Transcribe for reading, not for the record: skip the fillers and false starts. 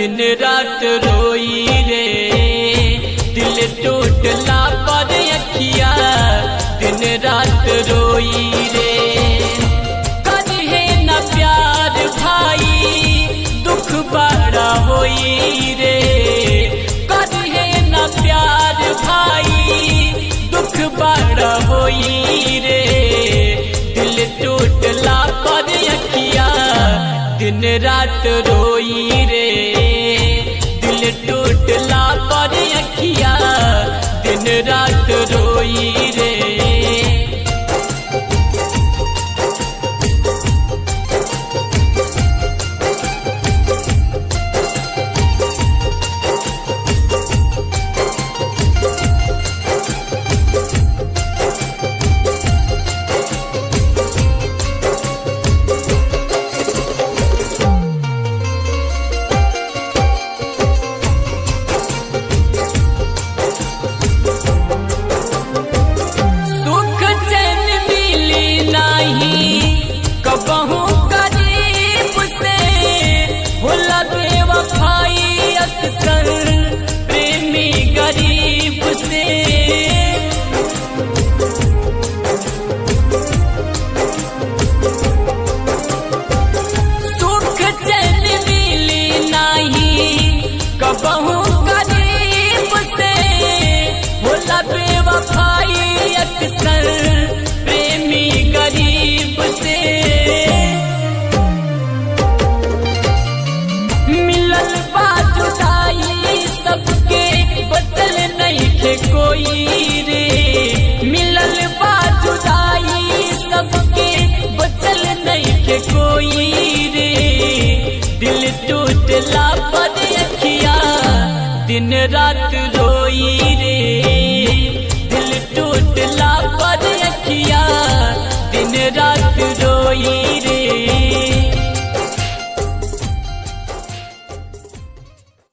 दिन रात रोई रे, दिल टूटला पर अखिया दिन रात रोई रे। करिहे न प्यार भाई दुख बड़ा होई रे, करिहे न प्यार भाई दुख बड़ा होई रे। दिल टूटला पर अखिया दिन रात रोई रे, दिल टूटला पर अखिया दिन रात रोई रे। प्रेमी गरीब से सुख चैन मिली नहीं कबहू गरीब से, होला बेवफाई अक्सर प्रेमी गरीब से। मिलल बा जुदाई सबके बचल नहीं थे कोई रे, मिलल बा जुदाई सबके बचल नहीं थे कोई रे। दिल टूटला पर अखिया दिन रात रोई रे, दिल टूटला